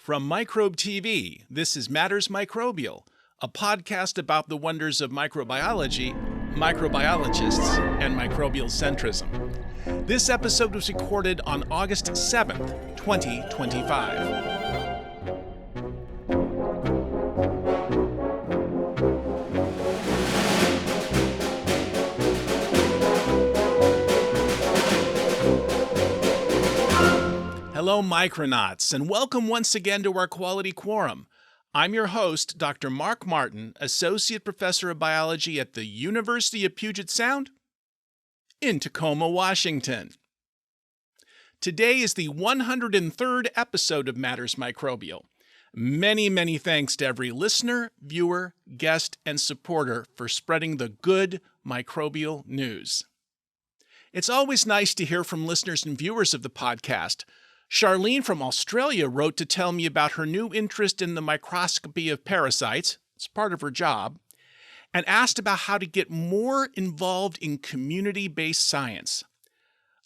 From Microbe TV, this is Matters Microbial, a podcast about the wonders of microbiology, microbiologists, and microbial centrism. This episode was recorded on August 7th, 2025. Hello, Micronauts, and welcome once again to our Quality Quorum. I'm your host, Dr. Mark Martin, Associate Professor of Biology at the University of Puget Sound in Tacoma, Washington. Today is the 103rd episode of Matters Microbial. Many thanks to every listener, viewer, guest, and supporter for spreading the good microbial news. It's always nice to hear from listeners and viewers of the podcast. Charlene from Australia wrote to tell me about her new interest in the microscopy of parasites, it's part of her job, and asked about how to get more involved in community-based science.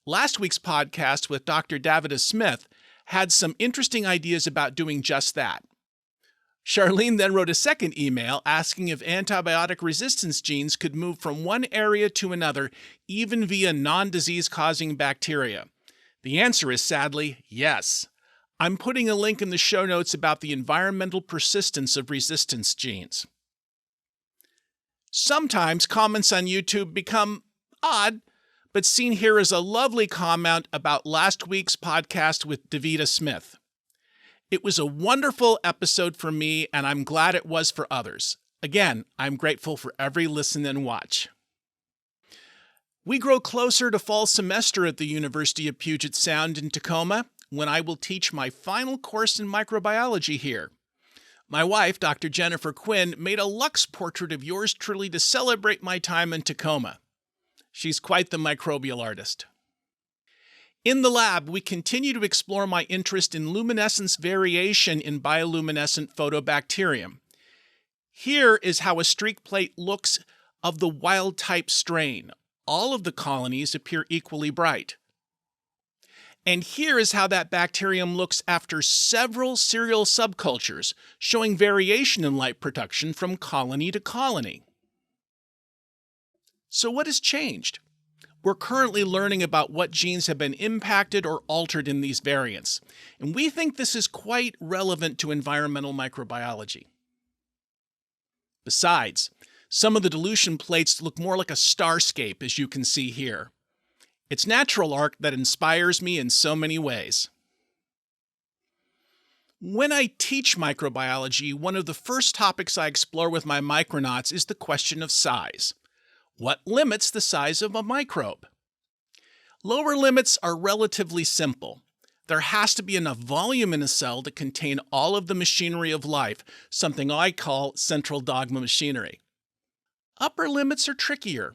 Last week's podcast with Dr. Davida Smith had some interesting ideas about doing just that. Charlene then wrote a second email asking if antibiotic resistance genes could move from one area to another, even via non-disease-causing bacteria. The answer is sadly yes. I'm putting a link in the show notes about the environmental persistence of resistance genes. Sometimes comments on YouTube become odd, but seen here is a lovely comment about last week's podcast with Davida Smith. It was a wonderful episode for me, and I'm glad it was for others. Again, I'm grateful for every listen and watch. We grow closer to fall semester at the University of Puget Sound in Tacoma, when I will teach my final course in microbiology here. My wife, Dr. Jennifer Quinn, made a Lux portrait of yours truly to celebrate my time in Tacoma. She's quite the microbial artist. In the lab, we continue to explore my interest in luminescence variation in bioluminescent photobacterium. Here is how a streak plate looks of the wild-type strain. All of the colonies appear equally bright. And here is how that bacterium looks after several serial subcultures, showing variation in light production from colony to colony. So what has changed? We're currently learning about what genes have been impacted or altered in these variants, and we think this is quite relevant to environmental microbiology. Besides, some of the dilution plates look more like a starscape, as you can see here. It's natural art that inspires me in so many ways. When I teach microbiology, one of the first topics I explore with my micronauts is the question of size. What limits the size of a microbe? Lower limits are relatively simple. There has to be enough volume in a cell to contain all of the machinery of life, something I call central dogma machinery. Upper limits are trickier.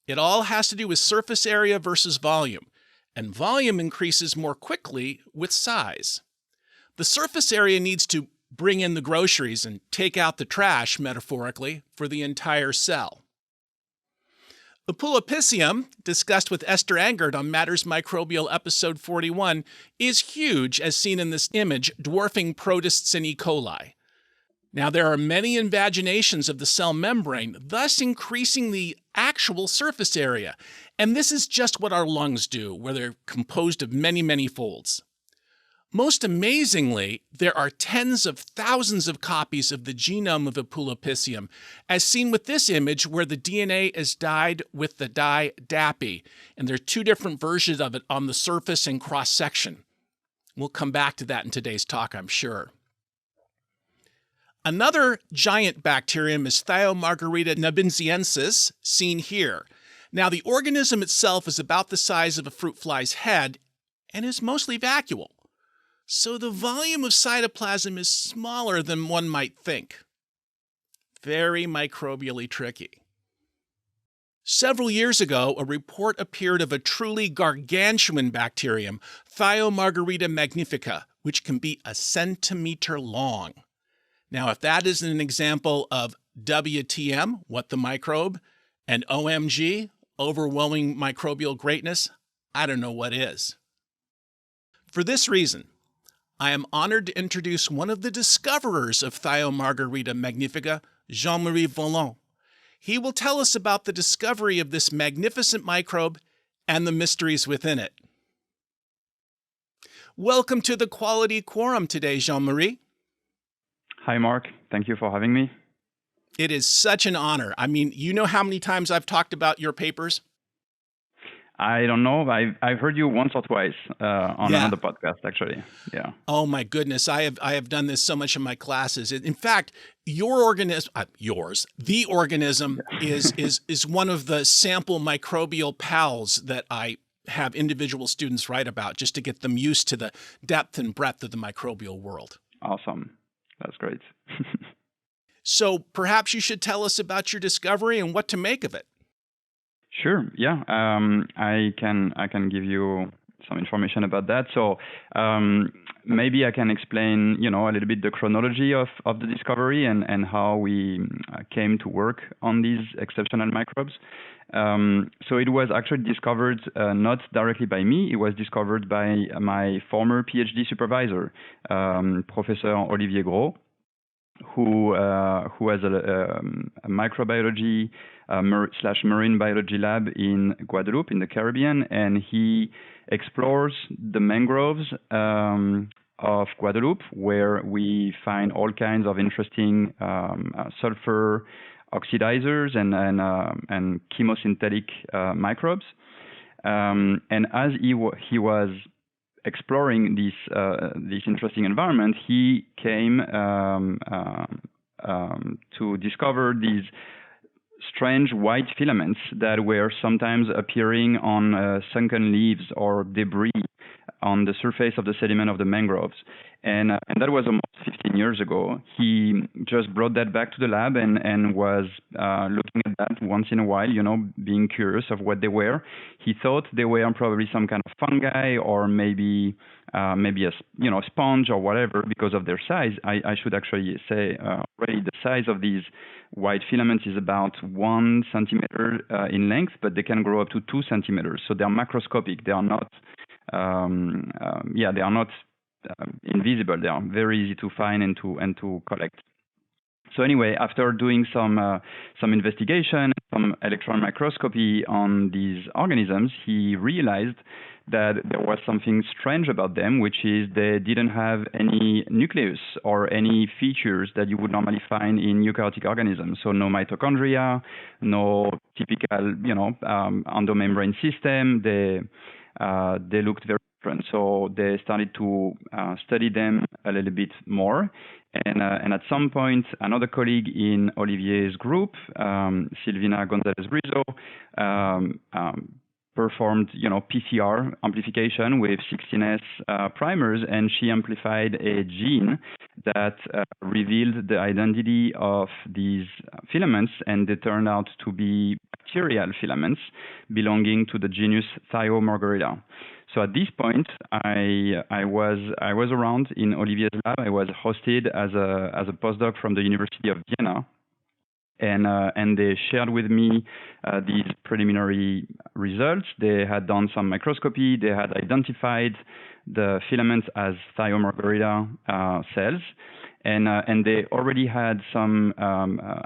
It all has to do with surface area versus volume, and volume increases more quickly with size. The surface area needs to bring in the groceries and take out the trash, metaphorically, for the entire cell. Epulopicium, discussed with Esther Angert on Matters Microbial episode 41, is huge as seen in this image, dwarfing protists and E. coli. Now, there are many invaginations of the cell membrane, thus increasing the actual surface area. And this is just what our lungs do, where they're composed of many folds. Most amazingly, there are tens of thousands of copies of the genome of Epulopicium, as seen with this image where the DNA is dyed with the dye DAPI, and there are two different versions of it on the surface and cross-section. We'll come back to that in today's talk, I'm sure. Another giant bacterium is Thiomargarita nabinziensis, seen here. Now, the organism itself is about the size of a fruit fly's head and is mostly vacuole. So the volume of cytoplasm is smaller than one might think. Very microbially tricky. Several years ago, a report appeared of a truly gargantuan bacterium, Thiomargarita magnifica, which can be a centimeter long. Now, if that isn't an example of WTM, what the microbe, and OMG, overwhelming microbial greatness, I don't know what is. For this reason, I am honored to introduce one of the discoverers of Thiomargarita magnifica, Jean-Marie Volland. He will tell us about the discovery of this magnificent microbe and the mysteries within it. Welcome to the Quality Quorum today, Jean-Marie. Hi, Mark. Thank you for having me. It is such an honor. I mean, you know how many times I've talked about your papers? I don't know. I've heard you once or twice on another podcast, actually. Yeah. Oh my goodness, I have done this so much in my classes. In fact, your organism, the organism is one of the sample microbial pals that I have individual students write about, just to get them used to the depth and breadth of the microbial world. Awesome. That's great. So perhaps you should tell us about your discovery and what to make of it. Sure. Yeah. I can give you some information about that. So maybe I can explain, a little bit the chronology of the discovery and how we came to work on these exceptional microbes. So it was actually discovered not directly by me. It was discovered by my former PhD supervisor, Professor Olivier Gros, who has a microbiology / marine biology lab in Guadeloupe in the Caribbean, and he explores the mangroves of Guadeloupe, where we find all kinds of interesting sulfur oxidizers and chemosynthetic microbes. And as he was exploring this interesting environment, he came to discover these strange white filaments that were sometimes appearing on sunken leaves or debris on the surface of the sediment of the mangroves. And that was almost 15 years ago. He just brought that back to the lab and was looking at that once in a while, being curious of what they were. He thought they were probably some kind of fungi or maybe a sponge or whatever because of their size. I should actually say already the size of these white filaments is about 1 centimeter in length, but they can grow up to 2 centimeters. So they're macroscopic. They are not they are not invisible. They are very easy to find and to collect. So anyway, after doing some investigation, some electron microscopy on these organisms, he realized that there was something strange about them, which is they didn't have any nucleus or any features that you would normally find in eukaryotic organisms. So no mitochondria, no typical, endomembrane system. They looked very different. So they started to study them a little bit more. And at some point, another colleague in Olivier's group, Silvina Gonzalez-Brizo, performed, PCR amplification with 16S primers, and she amplified a gene that revealed the identity of these filaments, and they turned out to be bacterial filaments belonging to the genus Thyomargarita. So at this point, I was around in Olivier's lab. I was hosted as a postdoc from the University of Vienna. And they shared with me these preliminary results. They had done some microscopy. They had identified the filaments as Thyomargarita cells, and they already had some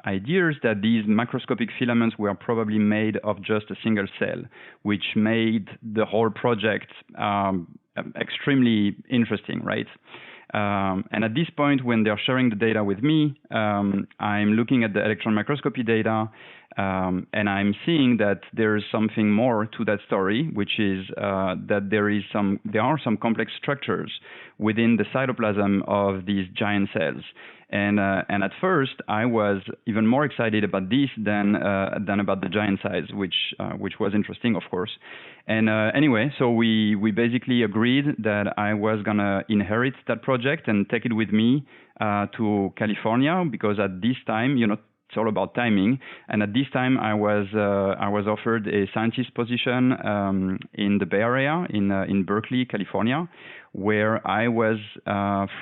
ideas that these macroscopic filaments were probably made of just a single cell, which made the whole project extremely interesting, right? And at this point, when they're sharing the data with me, I'm looking at the electron microscopy data, and I'm seeing that there's something more to that story, which is that there are some complex structures within the cytoplasm of these giant cells. And at first, I was even more excited about this than about the giant size, which was interesting, of course. And anyway, so we basically agreed that I was gonna inherit that project and take it with me to California, because at this time, it's all about timing. And at this time, I was offered a scientist position in the Bay Area, in Berkeley, California, where I was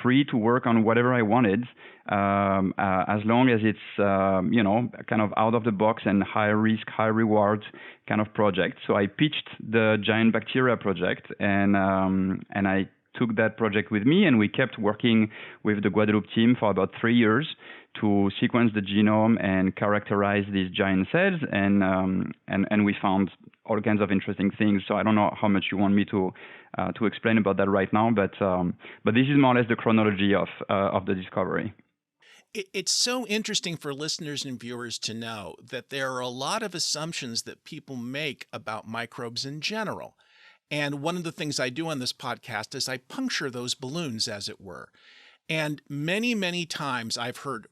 free to work on whatever I wanted, as long as it's kind of out of the box and high risk, high reward kind of project. So I pitched the giant bacteria project, and I took that project with me, and we kept working with the Guadeloupe team for about 3 years to sequence the genome and characterize these giant cells, and we found all kinds of interesting things. So I don't know how much you want me to explain about that right now, but this is more or less the chronology of the discovery. It's so interesting for listeners and viewers to know that there are a lot of assumptions that people make about microbes in general. And one of the things I do on this podcast is I puncture those balloons, as it were. And many, many times I've heard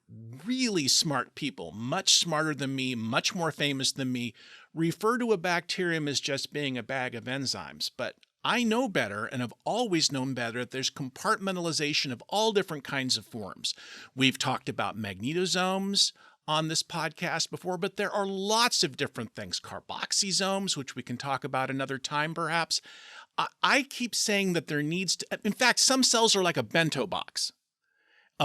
really smart people, much smarter than me, much more famous than me, refer to a bacterium as just being a bag of enzymes. But I know better and have always known better that there's compartmentalization of all different kinds of forms. We've talked about magnetosomes on this podcast before, but there are lots of different things. Carboxysomes, which we can talk about another time perhaps. I keep saying that there needs to, in fact, some cells are like a bento box,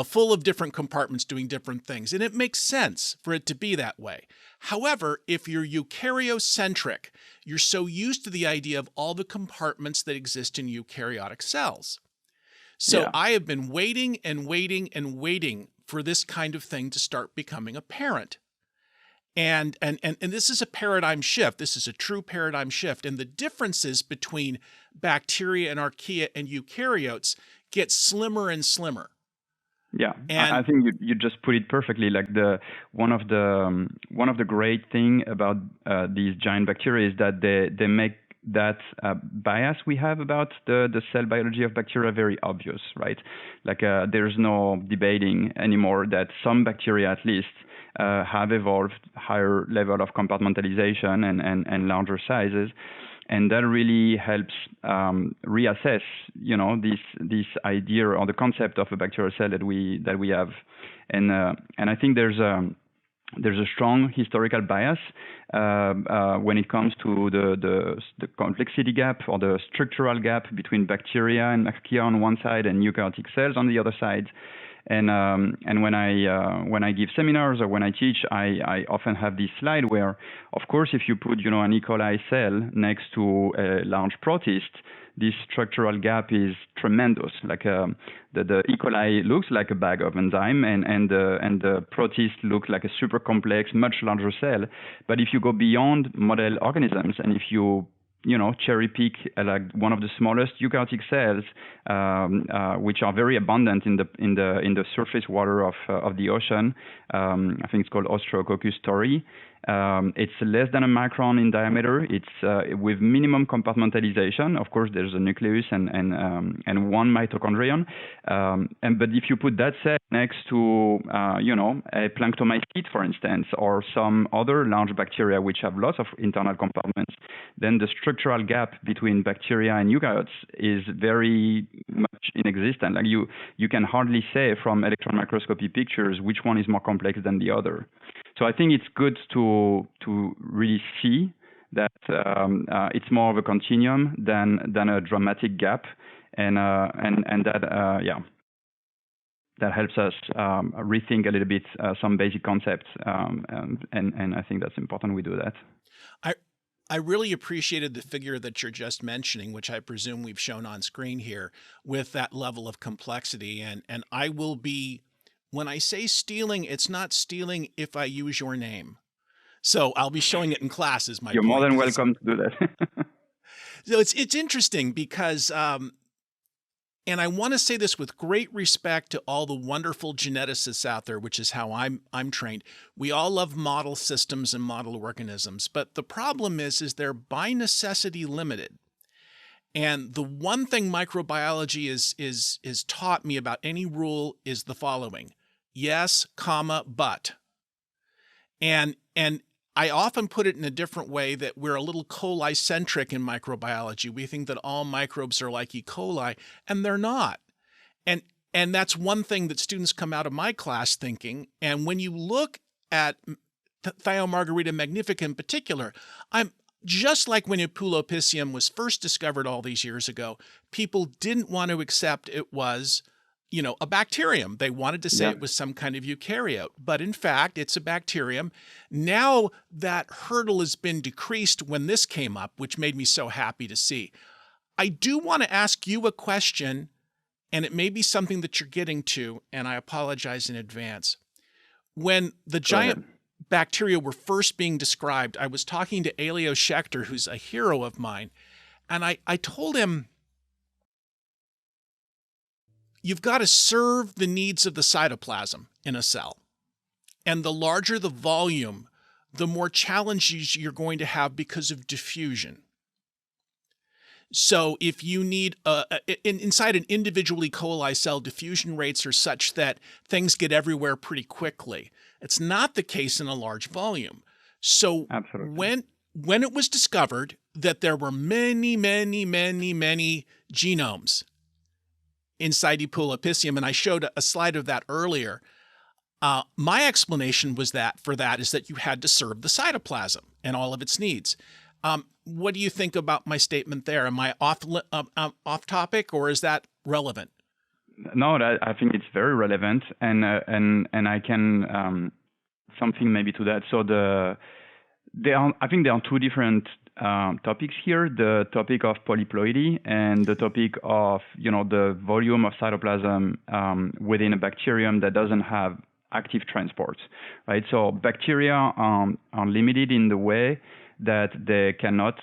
full of different compartments doing different things. And it makes sense for it to be that way. However, if you're eukaryocentric, you're so used to the idea of all the compartments that exist in eukaryotic cells. So I have been waiting and waiting and waiting for this kind of thing to start becoming apparent. And this is a paradigm shift. This is a true paradigm shift. And the differences between bacteria and archaea and eukaryotes get slimmer and slimmer. Yeah, and I think you just put it perfectly. Like one of the great thing about these giant bacteria is that they make that bias we have about the cell biology of bacteria very obvious, right? Like there's no debating anymore that some bacteria at least have evolved higher level of compartmentalization and larger sizes. And that really helps reassess, this idea or the concept of a bacterial cell that we have, and I think there's a strong historical bias when it comes to the complexity gap or the structural gap between bacteria and archaea on one side and eukaryotic cells on the other side. And when I give seminars or when I teach, I often have this slide where, of course, if you put an E. coli cell next to a large protist, this structural gap is tremendous. Like the E. coli looks like a bag of enzyme, and the protist looks like a super complex, much larger cell. But if you go beyond model organisms, and if you cherry pick like one of the smallest eukaryotic cells, which are very abundant in the surface water of the ocean. I think it's called Ostrococcus tori. It's less than a micron in diameter. It's with minimum compartmentalization. Of course, there's a nucleus and one mitochondrion. But if you put that cell next to a planktomycete, for instance, or some other large bacteria which have lots of internal compartments, then the structural gap between bacteria and eukaryotes is very much inexistent. Like you can hardly say from electron microscopy pictures which one is more complex than the other. So I think it's good to really see that it's more of a continuum than a dramatic gap, and that that helps us rethink a little bit some basic concepts, and I think that's important we do that. I really appreciated the figure that you're just mentioning, which I presume we've shown on screen here, with that level of complexity. And I will be, when I say stealing, it's not stealing if I use your name. So I'll be showing it in class is my You're point. more than welcome to do that. So it's interesting because, and I want to say this with great respect to all the wonderful geneticists out there, which is how I'm trained. We all love model systems and model organisms, but the problem is they're by necessity limited. And the one thing microbiology is taught me about any rule is the following: yes, comma, but. And I often put it in a different way, that we're a little coli-centric in microbiology. We think that all microbes are like E. coli, and they're not. And that's one thing that students come out of my class thinking. And when you look at Thiomargarita magnifica in particular, I'm just like when Pulopicium was first discovered all these years ago, people didn't want to accept it was a bacterium. They wanted to say it was some kind of eukaryote, but in fact, it's a bacterium. Now that hurdle has been decreased when this came up, which made me so happy to see. I do want to ask you a question, and it may be something that you're getting to, and I apologize in advance. When the giant bacteria were first being described, I was talking to Elio Schechter, who's a hero of mine, and I told him, you've got to serve the needs of the cytoplasm in a cell. And the larger the volume, the more challenges you're going to have because of diffusion. So if you need, inside an individual E. coli cell, diffusion rates are such that things get everywhere pretty quickly. It's not the case in a large volume. So Absolutely. when it was discovered that there were many genomes inside E. pulipicium, and I showed a slide of that earlier, my explanation was that is that you had to serve the cytoplasm and all of its needs. What do you think about my statement there? Am I off topic, or is that relevant? No, I think it's very relevant, and I can something maybe to that. So I think there are two different topics here: the topic of polyploidy and the topic of the volume of cytoplasm within a bacterium that doesn't have active transport, right? So bacteria are limited in the way that they cannot,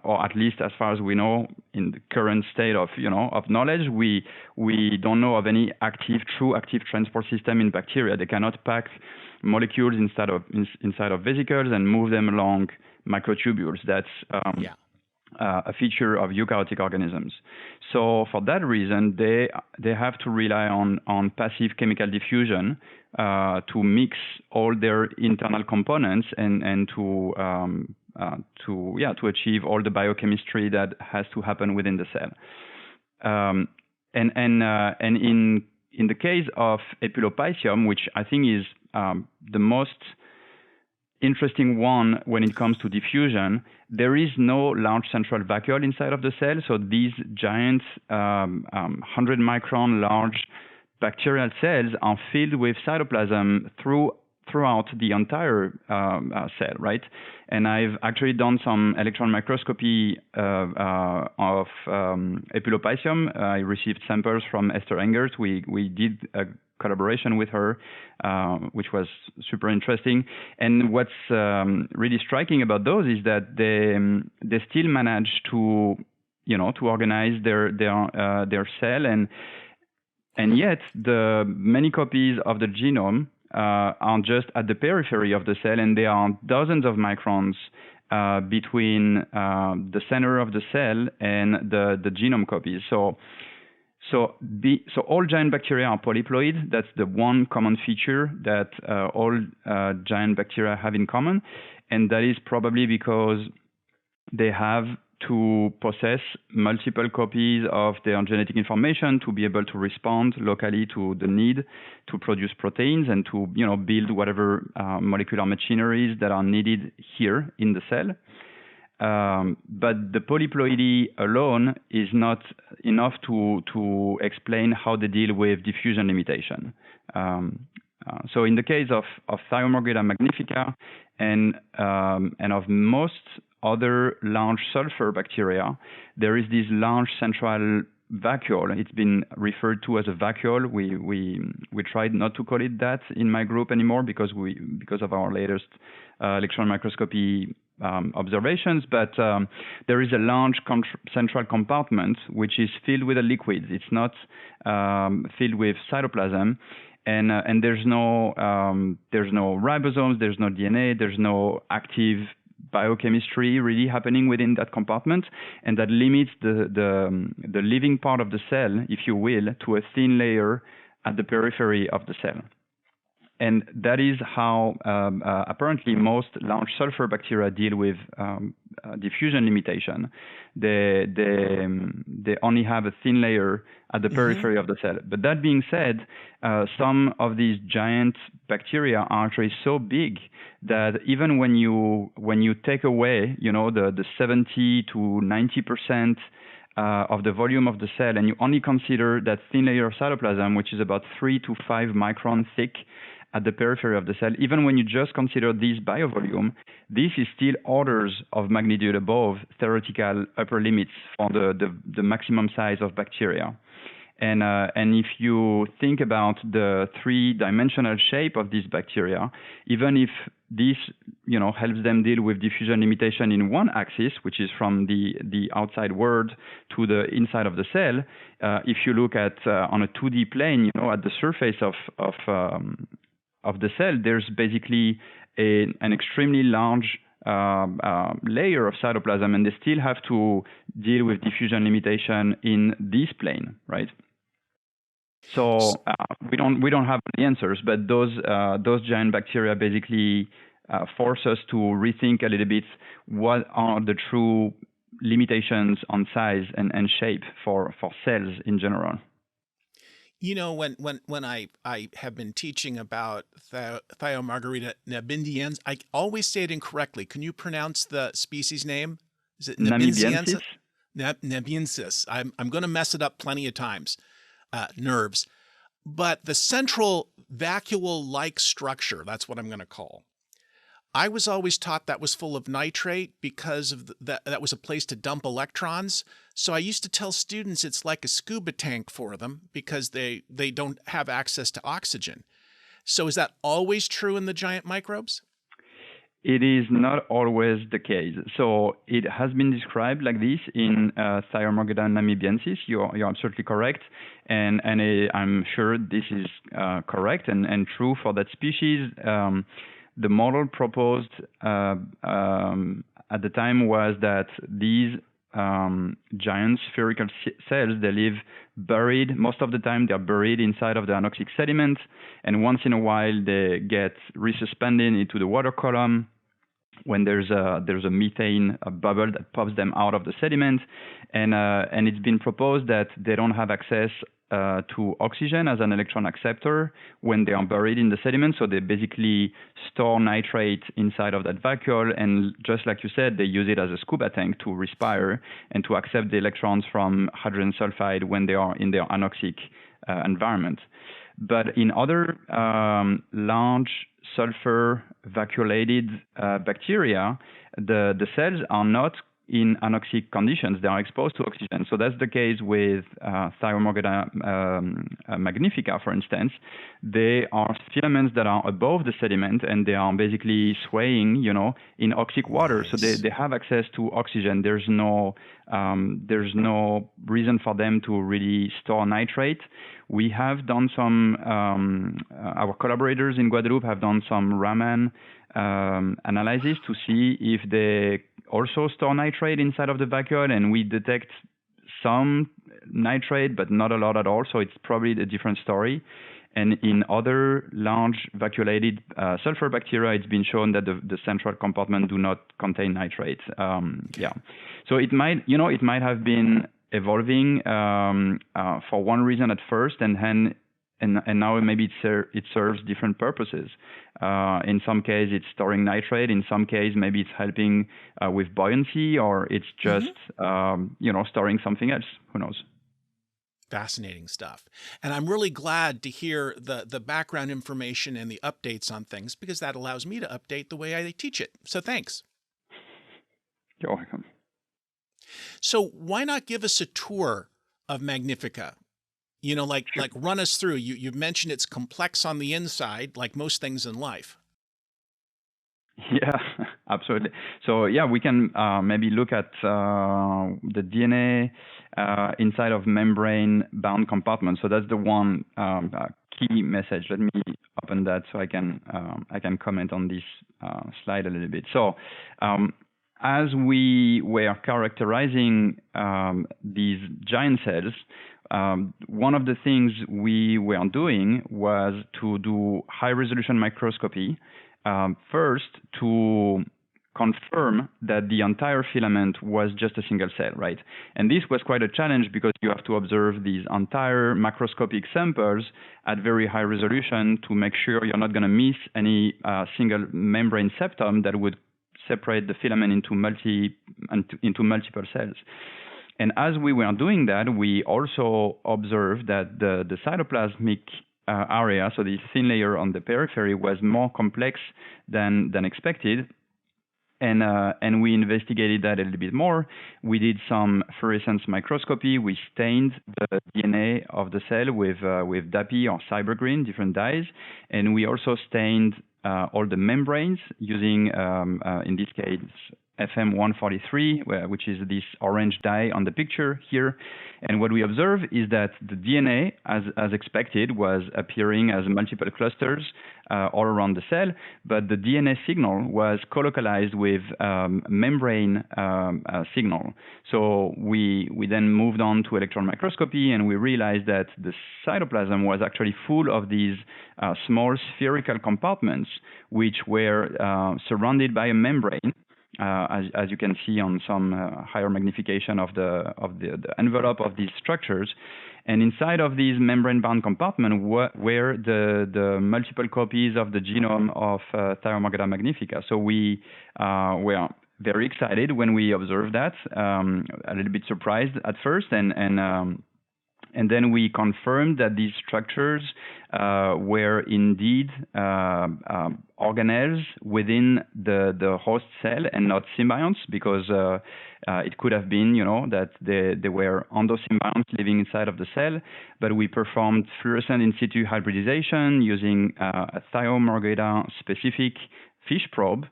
or at least as far as we know, in the current state of of knowledge, we don't know of any true active transport system in bacteria. They cannot pack molecules inside of vesicles and move them along microtubules. That's a feature of eukaryotic organisms. So for that reason, they have to rely on passive chemical diffusion to mix all their internal components and to achieve all the biochemistry that has to happen within the cell. And in the case of Epilopycium, which I think is the most interesting one when it comes to diffusion, there is no large central vacuole inside of the cell. So these giant 100 micron large bacterial cells are filled with cytoplasm throughout the entire cell, right? And I've actually done some electron microscopy of Epilopycium. I received samples from Esther Engert. We did a collaboration with her, which was super interesting. And what's really striking about those is that they still manage to organize their cell, and yet the many copies of the genome are just at the periphery of the cell, and there are dozens of microns between the center of the cell and the genome copies. So all giant bacteria are polyploid. That's the one common feature that all giant bacteria have in common, and that is probably because they have to possess multiple copies of their genetic information to be able to respond locally to the need to produce proteins and to build whatever molecular machineries that are needed here in the cell. But the polyploidy alone is not enough to explain how they deal with diffusion limitation. So in the case of Thiomargarita magnifica and of most other large sulfur bacteria, there is this large central vacuole. It's been referred to as a vacuole. We tried not to call it that in my group anymore because of our latest electron microscopy observations. But there is a large central compartment which is filled with a liquid. It's not filled with cytoplasm. And there's no ribosomes, there's no DNA, there's no active biochemistry really happening within that compartment, and that limits the living part of the cell, if you will, to a thin layer at the periphery of the cell. And that is how apparently most large sulfur bacteria deal with diffusion limitation. They only have a thin layer at the periphery of the cell. But that being said, some of these giant bacteria are actually so big that even when you take away, the 70 to 90% of the volume of the cell, and you only consider that thin layer of cytoplasm, which is about 3 to 5 micron thick, at the periphery of the cell. Even when you just consider this biovolume, this is still orders of magnitude above theoretical upper limits for the maximum size of bacteria. And if you think about the three-dimensional shape of these bacteria, even if this helps them deal with diffusion limitation in one axis, which is from the outside world to the inside of the cell, if you look at on a 2D plane, at the surface of the cell, there's basically an extremely large layer of cytoplasm, and they still have to deal with diffusion limitation in this plane, right? So we don't have the answers, but those giant bacteria basically force us to rethink a little bit what are the true limitations on size and shape for cells in general. When I have been teaching about Thiomargarita nabindiensis, I always say it incorrectly. Can you pronounce the species name? Is it Namibiensis? Namibiensis. I'm going to mess it up plenty of times. Nerves. But the central vacuole-like structure, that's what I'm going to call. I was always taught that was full of nitrate because of that was a place to dump electrons. So I used to tell students it's like a scuba tank for them because they don't have access to oxygen. So is that always true in the giant microbes? It is not always the case. So it has been described like this in Thiomargarita namibiensis. You're absolutely correct, and I'm sure this is correct and true for that species. The model proposed at the time was that these giant spherical cells, they live buried. Most of the time, they're buried inside of the anoxic sediment, and once in a while, they get resuspended into the water column when there's a methane bubble that pops them out of the sediment, and it's been proposed that they don't have access to oxygen as an electron acceptor when they are buried in the sediment. So they basically store nitrate inside of that vacuole, and just like you said, they use it as a scuba tank to respire and to accept the electrons from hydrogen sulfide when they are in their anoxic environment. But in other large sulfur vacuolated bacteria, the cells are not in anoxic conditions. They are exposed to oxygen. So that's the case with Thyomaga Magnifica, for instance. They are filaments that are above the sediment, and they are basically swaying, in oxic water. So they have access to oxygen. There's no reason for them to really store nitrate. We have done some, our collaborators in Guadeloupe have done some Raman analysis to see if they also store nitrate inside of the vacuole, and we detect some nitrate, but not a lot at all. So it's probably a different story. And in other large vacuolated sulfur bacteria, it's been shown that the central compartment do not contain nitrate. So it might have been evolving for one reason at first, and now maybe it serves different purposes. In some case, it's storing nitrate. In some case, maybe it's helping with buoyancy, or it's just storing something else. Who knows? Fascinating stuff. And I'm really glad to hear the background information and the updates on things, because that allows me to update the way I teach it. So thanks. You're welcome. So why not give us a tour of Magnifica? Like run us through. You've mentioned it's complex on the inside, like most things in life. Yeah, absolutely. So we can maybe look at the DNA inside of membrane-bound compartments. So that's the one key message. Let me open that so I can comment on this slide a little bit. So as we were characterizing these giant cells, one of the things we were doing was to do high-resolution microscopy first to confirm that the entire filament was just a single cell, right? And this was quite a challenge because you have to observe these entire macroscopic samples at very high resolution to make sure you're not going to miss any single membrane septum that would separate the filament into multiple cells. And as we were doing that, we also observed that the cytoplasmic area, so this thin layer on the periphery, was more complex than expected. And we investigated that a little bit more. We did some fluorescence microscopy. We stained the DNA of the cell with DAPI or cybergreen, different dyes, and we also stained all the membranes using, in this case, FM143, which is this orange dye on the picture here. And what we observe is that the DNA, as expected, was appearing as multiple clusters all around the cell, but the DNA signal was colocalized with membrane signal. So we then moved on to electron microscopy, and we realized that the cytoplasm was actually full of these small spherical compartments, which were surrounded by a membrane. As you can see on some higher magnification of the envelope of these structures. And inside of these membrane-bound compartments were the multiple copies of the genome of Thiomargarita magnifica. So we were very excited when we observed that, a little bit surprised at first, and then we confirmed that these structures were indeed organelles within the host cell and not symbionts, because it could have been, that they were endosymbionts living inside of the cell. But we performed fluorescent in situ hybridization using a Thiomargarita specific fish probe.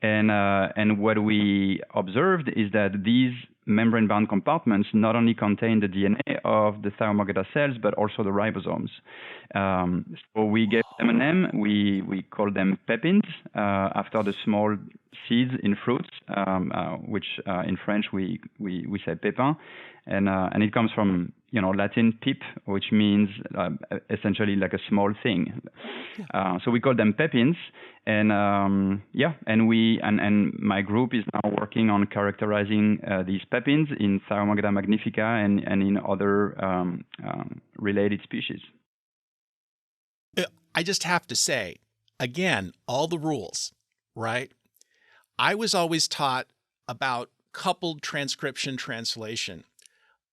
And what we observed is that these membrane-bound compartments not only contain the DNA of the Thyomaga cells, but also the ribosomes. So we gave them a name. We call them pepins, after the small seeds in fruits, which in French we say pépin, and it comes from Latin pip, which means essentially like a small thing. So we call them pepins, and my group is now working on characterizing these pepins in Thiomargarita magnifica and in other related species. I just have to say, again, all the rules, right? I was always taught about coupled transcription translation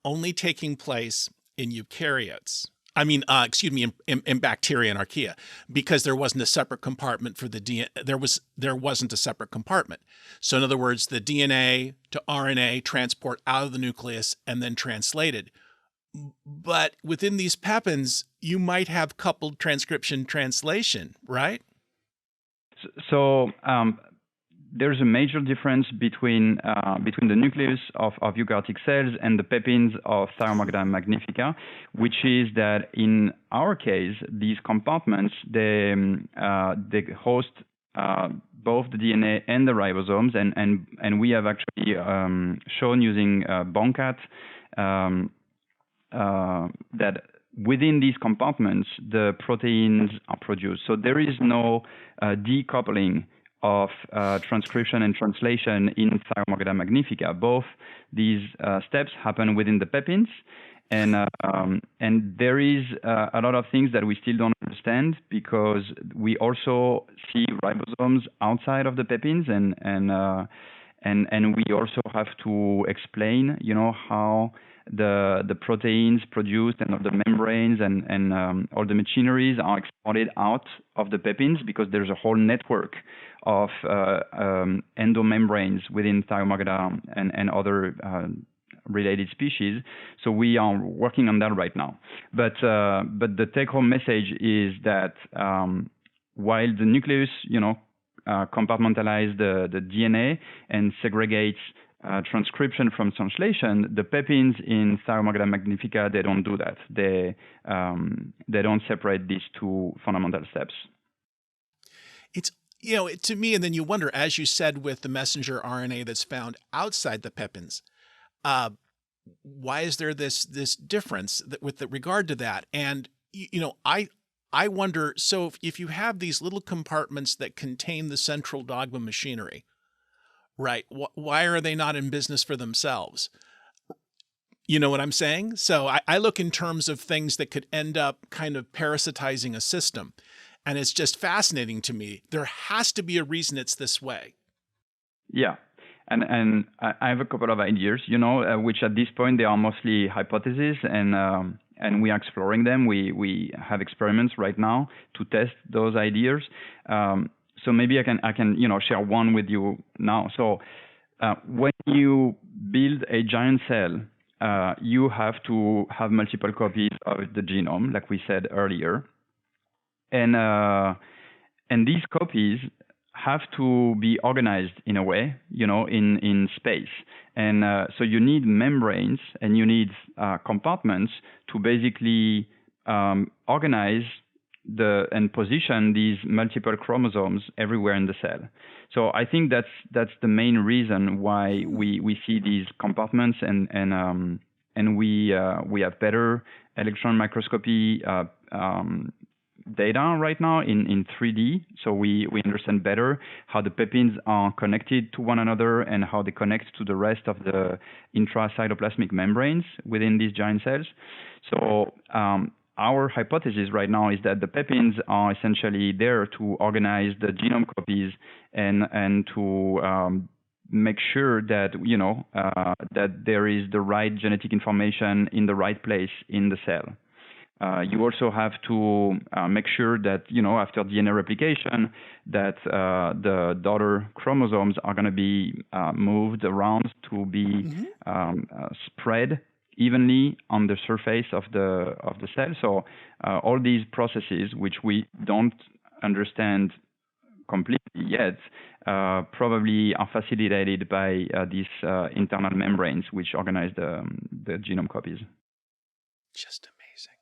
only taking place in eukaryotes. In bacteria and archaea, because there wasn't a separate compartment for the DNA. There wasn't a separate compartment. So in other words, the DNA to RNA transport out of the nucleus and then translated. But within these pepins, you might have coupled transcription translation, right? So there's a major difference between the nucleus of eukaryotic cells and the pepins of Thiomargarita magnifica, which is that in our case, these compartments they host both the DNA and the ribosomes, and we have actually shown using Boncat that within these compartments the proteins are produced. So there is no decoupling of transcription and translation in Thiomargarita magnifica. Both these steps happen within the pepins, and there is a lot of things that we still don't understand, because we also see ribosomes outside of the pepins, and we also have to explain, how the proteins produced and all the membranes and all the machineries are exported out of the pepins, because there's a whole network of endomembranes within Thiomargarita and other related species. So we are working on that right now. But the take-home message is that while the nucleus, compartmentalize the DNA and segregates transcription from translation, the pepins in Thiomargarita magnifica, they don't do that. They don't separate these two fundamental steps. It's to me, and then you wonder, as you said, with the messenger RNA that's found outside the pepins, why is there this difference with regard to that? And I wonder, so if you have these little compartments that contain the central dogma machinery, right, why are they not in business for themselves? You know what I'm saying? So I look in terms of things that could end up kind of parasitizing a system. And it's just fascinating to me. There has to be a reason it's this way. Yeah. And I have a couple of ideas, which at this point they are mostly hypotheses, and and we are exploring them. We have experiments right now to test those ideas. So maybe I can share one with you now. So when you build a giant cell, you have to have multiple copies of the genome, like we said earlier, and these copies have to be organized in a way, in space. And so you need membranes and you need compartments to basically organize and position these multiple chromosomes everywhere in the cell. So I think that's the main reason why we see these compartments, and we have better electron microscopy data right now in 3D. So we understand better how the pepins are connected to one another and how they connect to the rest of the intracytoplasmic membranes within these giant cells. So our hypothesis right now is that the pepins are essentially there to organize the genome copies and to make sure that that there is the right genetic information in the right place in the cell. You also have to make sure that, after DNA replication, that the daughter chromosomes are going to be moved around to be spread evenly on the surface of the cell. So all these processes, which we don't understand completely yet, probably are facilitated by these internal membranes, which organize the genome copies. Just amazing.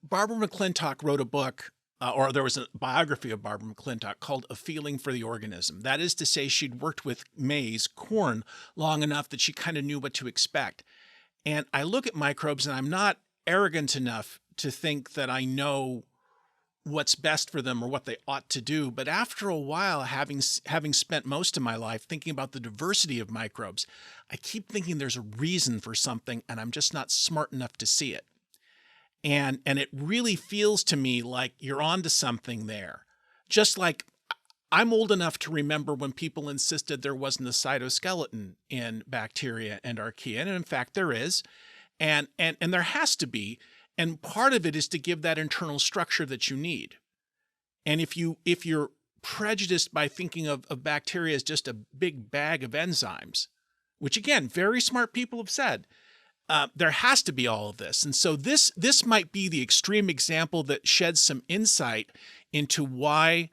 Barbara McClintock wrote a book, or there was a biography of Barbara McClintock called A Feeling for the Organism. That is to say, she'd worked with maize, corn, long enough that she kind of knew what to expect. And I look at microbes, and I'm not arrogant enough to think that I know what's best for them or what they ought to do. But after a while, having spent most of my life thinking about the diversity of microbes, I keep thinking there's a reason for something, and I'm just not smart enough to see it. And it really feels to me like you're onto something there. Just like I'm old enough to remember when people insisted there wasn't a cytoskeleton in bacteria and archaea, and in fact there is, and there has to be. And part of it is to give that internal structure that you need. And if you're prejudiced by thinking of bacteria as just a big bag of enzymes, which again, very smart people have said, there has to be all of this. And so this might be the extreme example that sheds some insight into why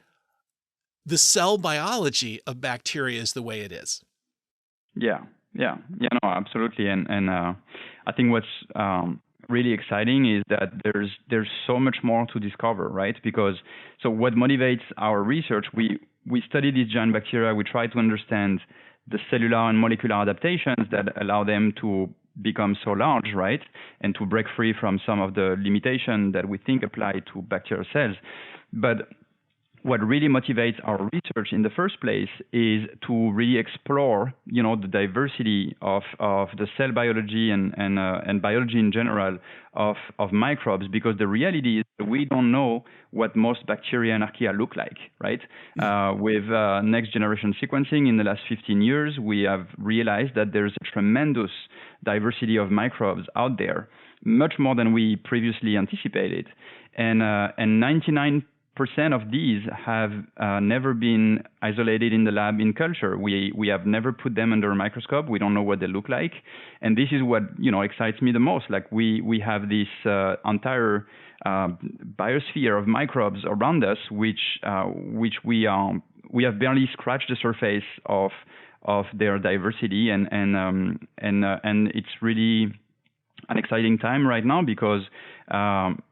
the cell biology of bacteria is the way it is. Yeah, no, absolutely. And I think what's really exciting is that there's so much more to discover, right? Because so what motivates our research, we study these giant bacteria, we try to understand the cellular and molecular adaptations that allow them to become so large, right? And to break free from some of the limitation that we think apply to bacterial cells. But what really motivates our research in the first place is to really explore, the diversity of the cell biology and biology in general of microbes, because the reality is that we don't know what most bacteria and archaea look like, right? With next generation sequencing in the last 15 years, we have realized that there's a tremendous diversity of microbes out there, much more than we previously anticipated. And 99% of these have never been isolated in the lab in culture. We have never put them under a microscope. We don't know what they look like. And this is what excites me the most. Like we have this entire biosphere of microbes around us, which we have barely scratched the surface of their diversity, and it's really an exciting time right now because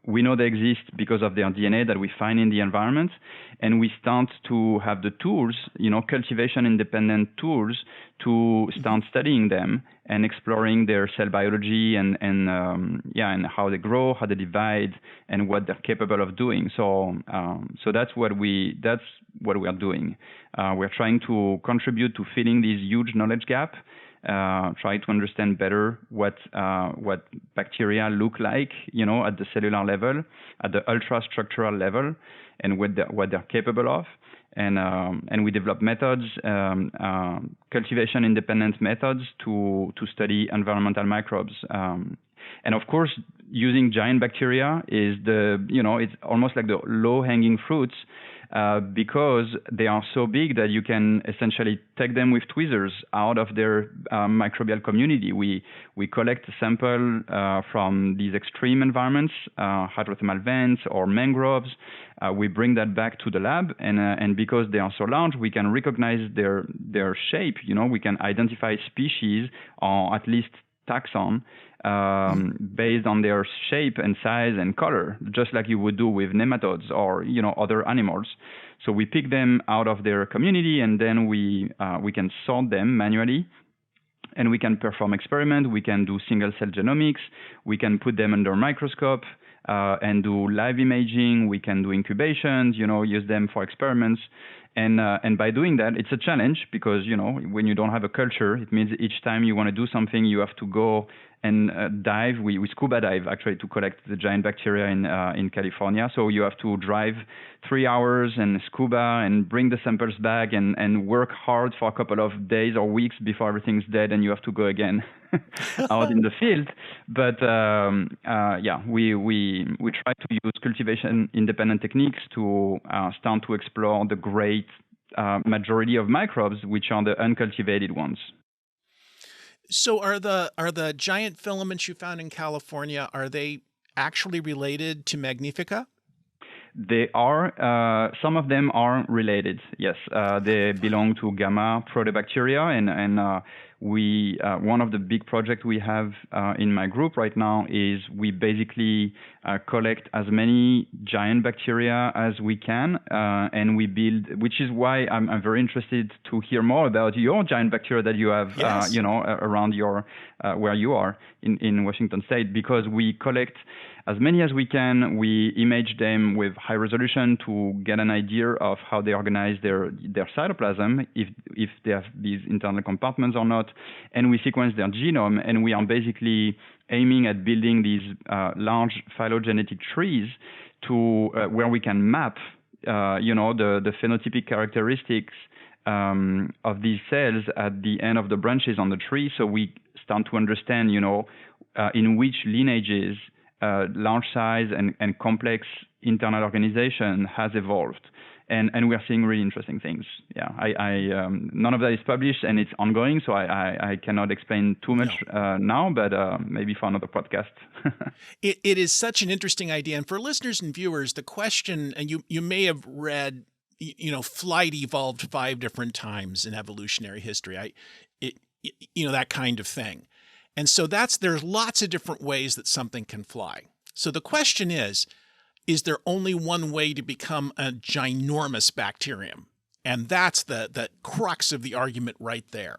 we know they exist because of their DNA that we find in the environment, and we start to have the tools, cultivation-independent tools to start studying them and exploring their cell biology and how they grow, how they divide, and what they're capable of doing. So that's what we are doing. We're trying to contribute to filling this huge knowledge gap. Try to understand better what bacteria look like, at the cellular level, at the ultrastructural level, and what they're capable of, and we develop methods, cultivation independent methods to study environmental microbes. And of course, using giant bacteria is it's almost like the low-hanging fruits because they are so big that you can essentially take them with tweezers out of their microbial community. We collect a sample from these extreme environments, hydrothermal vents or mangroves. We bring that back to the lab, and because they are so large, we can recognize their shape. We can identify species or at least taxon based on their shape and size and color, just like you would do with nematodes or other animals. So we pick them out of their community, and then we can sort them manually, and we can perform experiments. We can do single cell genomics. We can put them under a microscope and do live imaging. We can do incubations. Use them for experiments. And by doing that, it's a challenge because, when you don't have a culture, it means each time you want to do something, you have to go and dive. We scuba dive actually to collect the giant bacteria in California. So you have to drive 3 hours and scuba and bring the samples back and work hard for a couple of days or weeks before everything's dead and you have to go again out in the field. But we try to use cultivation independent techniques to start to explore the great majority of microbes, which are the uncultivated ones. So are the giant filaments you found in California, are they actually related to Magnifica? They are. Some of them are related. Yes, they belong to gamma protobacteria, and we one of the big projects we have in my group right now is we basically collect as many giant bacteria as we can, and we build. Which is why I'm very interested to hear more about your giant bacteria that you have, yes. Around your where you are in Washington State, because we collect as many as we can. We image them with high resolution to get an idea of how they organize their cytoplasm, if they have these internal compartments or not, and we sequence their genome, and we are basically aiming at building these large phylogenetic trees to where we can map, the phenotypic characteristics of these cells at the end of the branches on the tree, so we start to understand, in which lineages large size and complex internal organization has evolved. And we are seeing really interesting things. Yeah, I none of that is published and it's ongoing, so I cannot explain too much now, but maybe for another podcast. It is such an interesting idea. And for listeners and viewers, the question, and you may have read, flight evolved 5 different times in evolutionary history. That kind of thing. And so there's lots of different ways that something can fly. So the question is there only one way to become a ginormous bacterium? And that's the crux of the argument right there.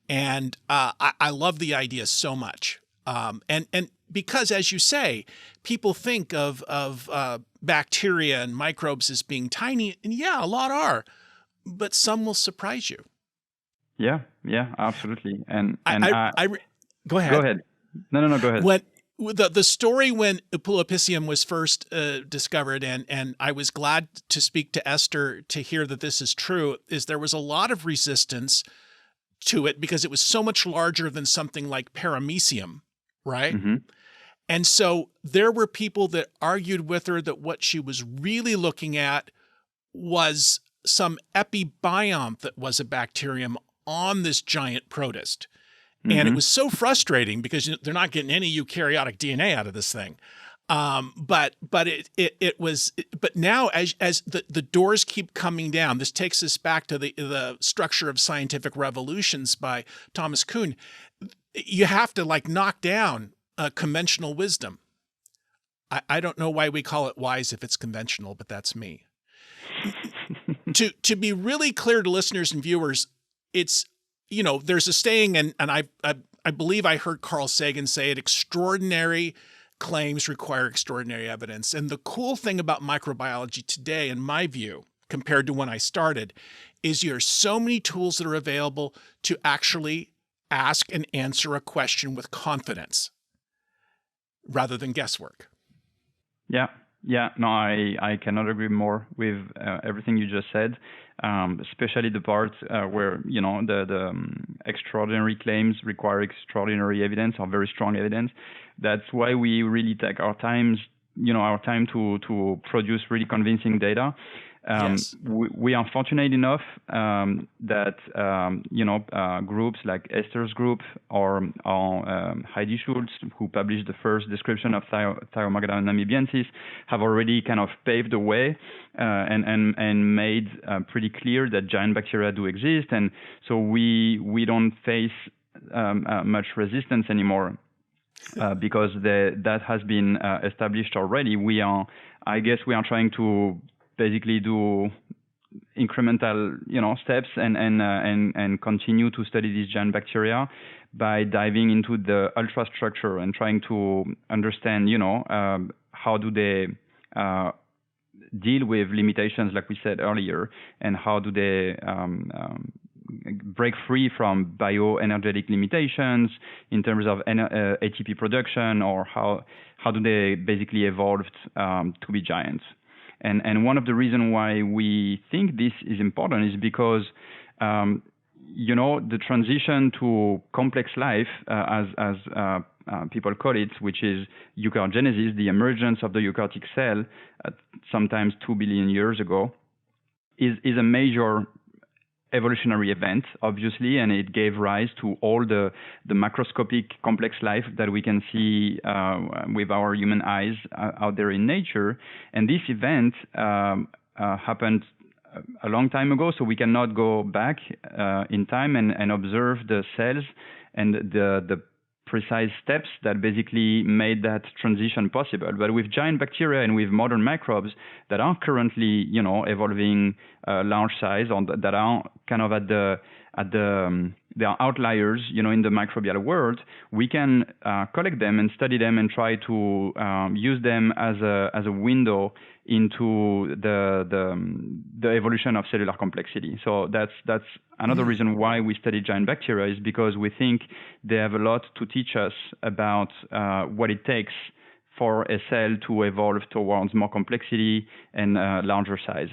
And I love the idea so much. And because, as you say, people think of bacteria and microbes as being tiny, and a lot are, but some will surprise you. Yeah, absolutely. Go ahead. Go ahead. No, go ahead. When the story when Epulepicium was first discovered, and I was glad to speak to Esther to hear that this is true, is there was a lot of resistance to it because it was so much larger than something like Paramecium, right? Mm-hmm. And so there were people that argued with her that what she was really looking at was some epibiont that was a bacterium on this giant protist. And it was so frustrating because they're not getting any eukaryotic DNA out of this thing. But now as the doors keep coming down, this takes us back to the Structure of Scientific Revolutions by Thomas Kuhn. You have to knock down conventional wisdom. I don't know why we call it wise if it's conventional, but that's me. To be really clear to listeners and viewers, it's, there's a saying, and I believe I heard Carl Sagan say it, extraordinary claims require extraordinary evidence. And the cool thing about microbiology today, in my view, compared to when I started, is there are so many tools that are available to actually ask and answer a question with confidence rather than guesswork. Yeah. No, I cannot agree more with everything you just said. especially the parts where the extraordinary claims require extraordinary evidence or very strong evidence. That's why we really take our time to produce really convincing data. Yes. We are fortunate enough that groups like Esther's group or Heidi Schultz, who published the first description of Thyomaga namibiensis, have already kind of paved the way and made pretty clear that giant bacteria do exist, and so we don't face much resistance anymore. Because that has been established already. I guess we are trying to basically do incremental, steps and continue to study these giant bacteria by diving into the ultrastructure and trying to understand, how do they deal with limitations, like we said earlier, and how do they break free from bioenergetic limitations in terms of ATP production, or how do they basically evolve to be giants. And one of the reasons why we think this is important is because the transition to complex life, as people call it, which is eukaryogenesis, the emergence of the eukaryotic cell, sometimes 2 billion years ago, is a major evolutionary event, obviously, and it gave rise to all the macroscopic complex life that we can see with our human eyes out there in nature. And this event happened a long time ago, so we cannot go back in time and observe the cells and the precise steps that basically made that transition possible. But with giant bacteria and with modern microbes that are currently, evolving large size, or that are kind of they are outliers, in the microbial world, we can collect them and study them and try to use them as a window into the evolution of cellular complexity. So that's another reason why we study giant bacteria, is because we think they have a lot to teach us about what it takes for a cell to evolve towards more complexity and larger size.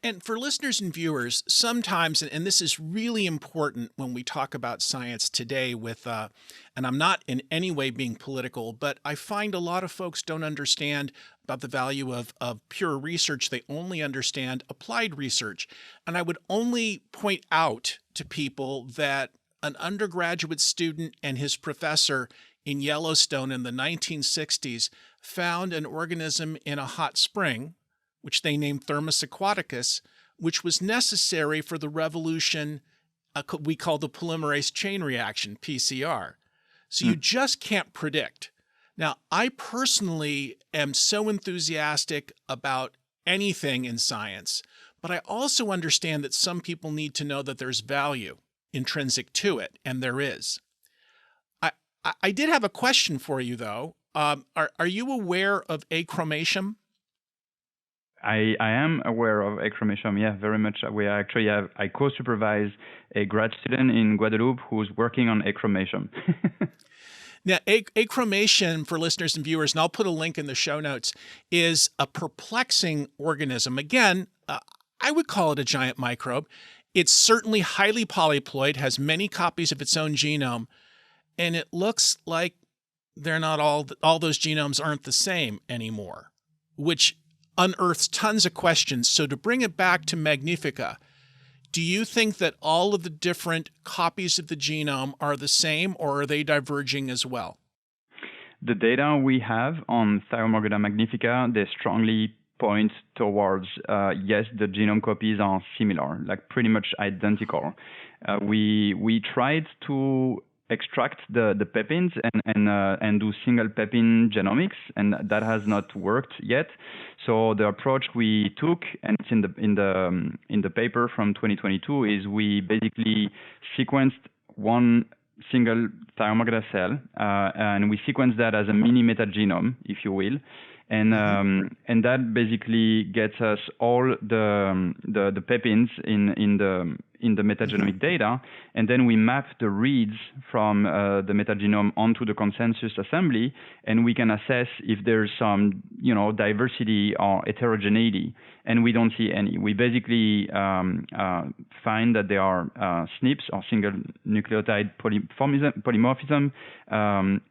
And for listeners and viewers, sometimes, and this is really important when we talk about science today with, and I'm not in any way being political, but I find a lot of folks don't understand about the value of pure research. They only understand applied research. And I would only point out to people that an undergraduate student and his professor in Yellowstone in the 1960s found an organism in a hot spring, which they named Thermus aquaticus, which was necessary for the revolution we call the polymerase chain reaction, PCR. So you just can't predict. Now, I personally am so enthusiastic about anything in science, but I also understand that some people need to know that there's value intrinsic to it, and there is. I did have a question for you, though. Are you aware of achromatium? I am aware of achromatium, yeah, very much. I co-supervise a grad student in Guadeloupe who's working on achromatium. Now, achromatium, for listeners and viewers, and I'll put a link in the show notes, is a perplexing organism. Again, I would call it a giant microbe. It's certainly highly polyploid, has many copies of its own genome, and it looks like they're not all those genomes aren't the same anymore, which unearths tons of questions. So to bring it back to Magnifica, do you think that all of the different copies of the genome are the same, or are they diverging as well? The data we have on Thyomargarita magnifica, they strongly point towards, yes, the genome copies are similar, like pretty much identical. We tried to extract the pepins and do single pepin genomics, and that has not worked yet. So the approach we took, and it's in the paper from 2022, is we basically sequenced one single Thyomaga cell, and we sequenced that as a mini metagenome, if you will. And that basically gets us all the pepins in in the metagenomic data, and then we map the reads from the metagenome onto the consensus assembly, and we can assess if there's some, diversity or heterogeneity, and we don't see any. We basically find that there are SNPs, or single nucleotide polymorphism,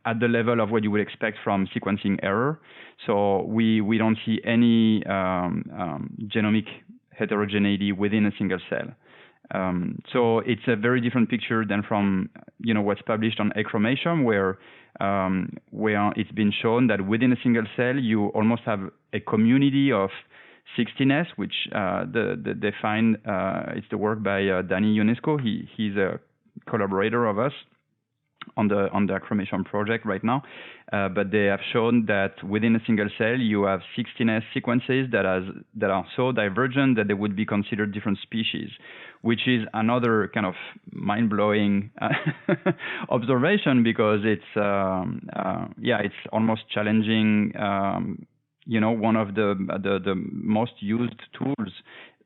at the level of what you would expect from sequencing error. So we don't see any genomic heterogeneity within a single cell. So it's a very different picture than from what's published on achromation, where it's been shown that within a single cell you almost have a community of 16S, which they find it's the work by Danny Ionesco. He's a collaborator of us on the achromation project right now, but they have shown that within a single cell you have 16S sequences that are so divergent that they would be considered different species, which is another kind of mind-blowing observation, because it's almost challenging one of the most used tools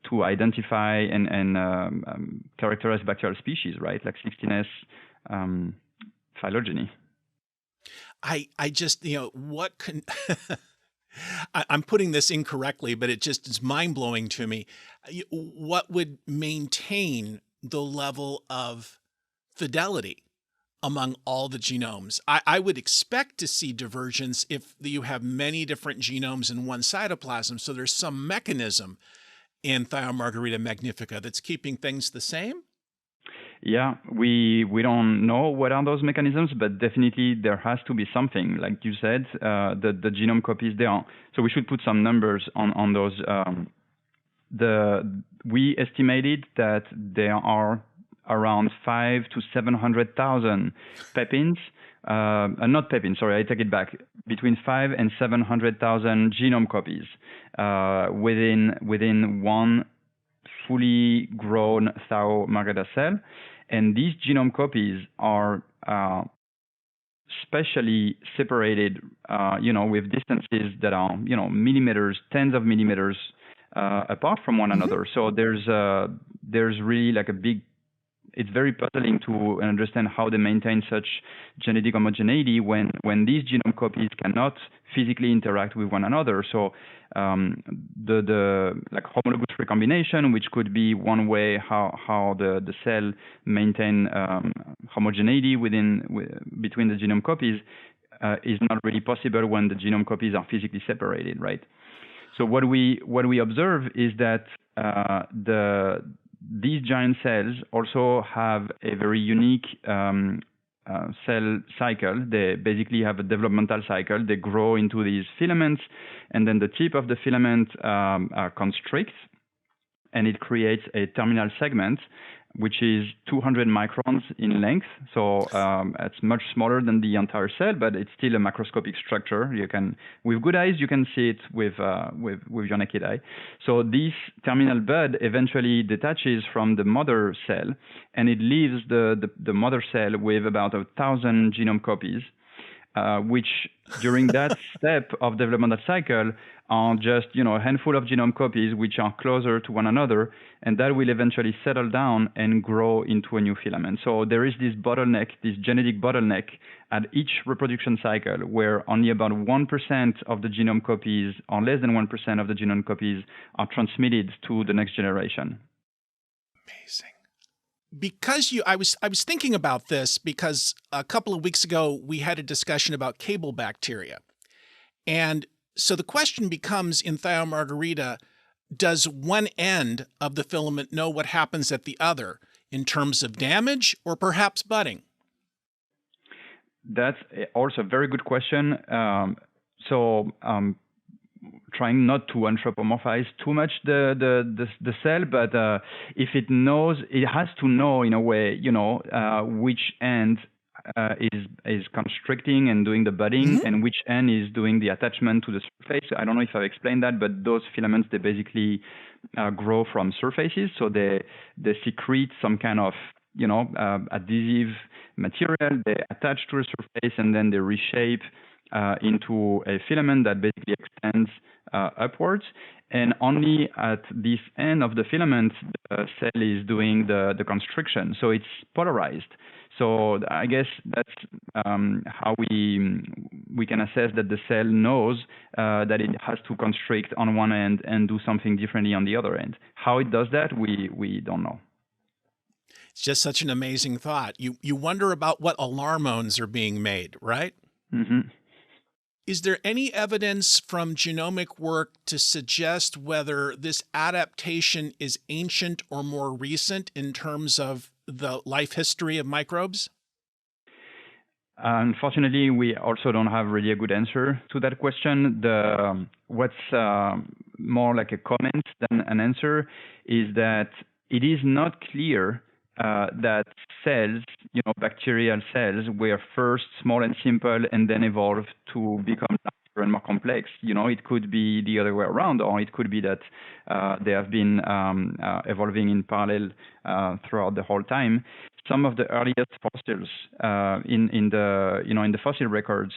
to identify and characterize bacterial species, right? Like 16S phylogeny. I just, what can I'm putting this incorrectly, but it just is mind-blowing to me. What would maintain the level of fidelity among all the genomes? I would expect to see divergence if you have many different genomes in one cytoplasm. So there's some mechanism in Thiomargarita magnifica that's keeping things the same? Yeah, we don't know what are those mechanisms, but definitely there has to be something. Like you said, the genome copies there. So we should put some numbers on those. We estimated that there are around 500,000 to 700,000 pepins. Not pepins, sorry, I take it back. Between 500,000 and 700,000 genome copies within one fully grown Thyomaga cell. And these genome copies are specially separated, with distances that are, millimeters, tens of millimeters apart from one another. So there's really like a big. It's very puzzling to understand how they maintain such genetic homogeneity when these genome copies cannot physically interact with one another. So the homologous recombination, which could be one way how the cell maintain homogeneity between the genome copies, is not really possible when the genome copies are physically separated, right? So what we observe is that these giant cells also have a very unique cell cycle. They basically have a developmental cycle. They grow into these filaments, and then the tip of the filament constricts, and it creates a terminal segment, which is 200 microns in length. So it's much smaller than the entire cell, but it's still a macroscopic structure. With good eyes, you can see it with your naked eye. So this terminal bud eventually detaches from the mother cell, and it leaves the mother cell with about 1,000 genome copies, which during that step of developmental cycle are just a handful of genome copies which are closer to one another, and that will eventually settle down and grow into a new filament. So there is this bottleneck, this genetic bottleneck at each reproduction cycle, where only about 1% of the genome copies, or less than 1% of the genome copies, are transmitted to the next generation. Amazing. Because I was thinking about this because a couple of weeks ago we had a discussion about cable bacteria. And so the question becomes in Thiomargarita, does one end of the filament know what happens at the other in terms of damage or perhaps budding? That's also a very good question. Trying not to anthropomorphize too much the cell, but if it knows, it has to know in a way, which end is constricting and doing the budding, and which end is doing the attachment to the surface. I don't know if I've explained that, but those filaments, they basically grow from surfaces, so they secrete some kind of adhesive material. They attach to the surface, and then they reshape into a filament that basically extends upwards. And only at this end of the filament, the cell is doing the constriction. So it's polarized. So I guess that's how we can assess that the cell knows that it has to constrict on one end and do something differently on the other end. How it does that, we don't know. It's just such an amazing thought. You wonder about what alarmones are being made, right? Mm-hmm. Is there any evidence from genomic work to suggest whether this adaptation is ancient or more recent in terms of the life history of microbes? Unfortunately, we also don't have really a good answer to that question. What's more like a comment than an answer is that it is not clear that cells, bacterial cells, were first small and simple and then evolved to become larger and more complex. It could be the other way around, or it could be that they have been evolving in parallel throughout the whole time. Some of the earliest fossils in the fossil records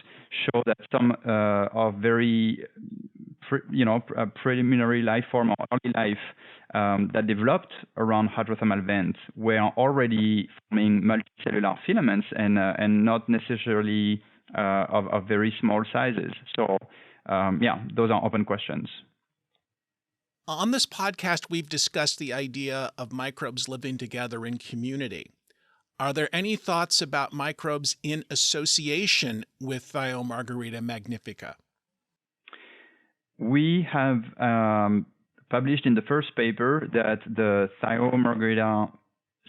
show that some of very preliminary life form or early life that developed around hydrothermal vents were already forming multicellular filaments and not necessarily of very small sizes. So those are open questions. On this podcast, we've discussed the idea of microbes living together in community. Are there any thoughts about microbes in association with Thiomargarita magnifica? We have published in the first paper that the Thyomargarita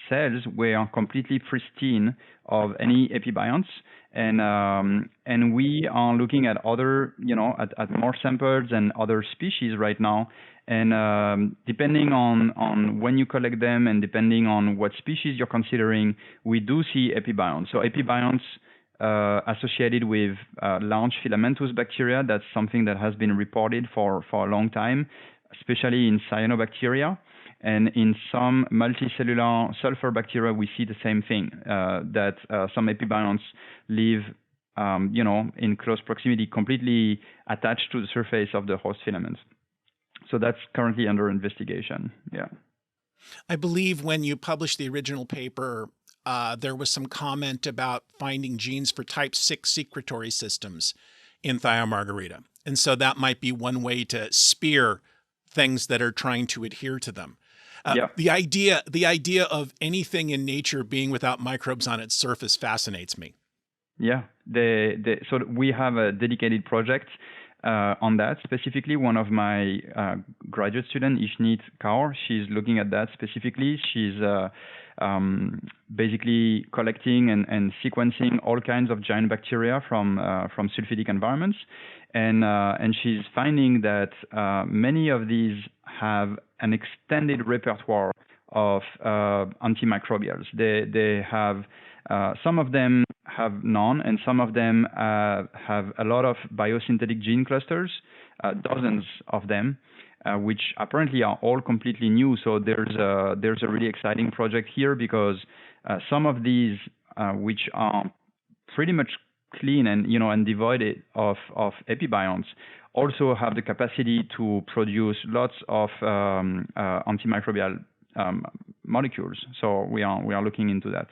cells were completely pristine of any epibionts, and we are looking at other, at more samples and other species right now. And depending on when you collect them and depending on what species you're considering, we do see epibionts. So epibionts associated with large filamentous bacteria, that's something that has been reported for a long time, especially in cyanobacteria. And in some multicellular sulfur bacteria, we see the same thing, that some epibionts live in close proximity, completely attached to the surface of the host filaments. So that's currently under investigation. Yeah. I believe when you published the original paper, there was some comment about finding genes for type 6 secretory systems in Thiomargarita. And so that might be one way to spear things that are trying to adhere to them. The idea of anything in nature being without microbes on its surface fascinates me. Yeah. So we have a dedicated project on that. Specifically, one of my graduate students, Ishnit Kaur, she's looking at that specifically. She's basically collecting and sequencing all kinds of giant bacteria from sulfidic environments, and she's finding that many of these have an extended repertoire of antimicrobials. They have some of them have none, and some of them have a lot of biosynthetic gene clusters, dozens of them, which apparently are all completely new. So there's a really exciting project here because some of these, which are pretty much clean and devoid of epibionts, also have the capacity to produce lots of antimicrobial molecules. So we are looking into that.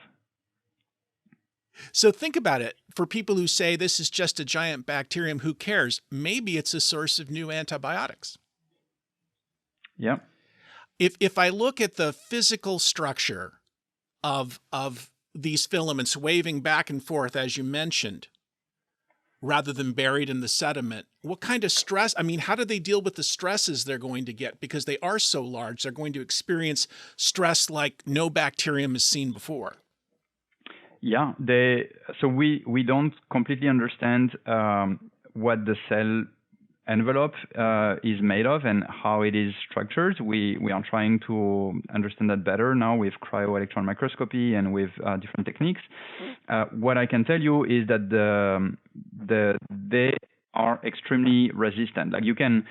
So think about it. For people who say this is just a giant bacterium, who cares? Maybe it's a source of new antibiotics. Yeah. If I look at the physical structure of these filaments waving back and forth, as you mentioned, rather than buried in the sediment, what kind of stress? I mean, how do they deal with the stresses they're going to get? Because they are so large, they're going to experience stress like no bacterium has seen before. Yeah, so we don't completely understand what the cell envelope is made of and how it is structured. We are trying to understand that better now with cryo-electron microscopy and with different techniques. What I can tell you is that they are extremely resistant. Like you can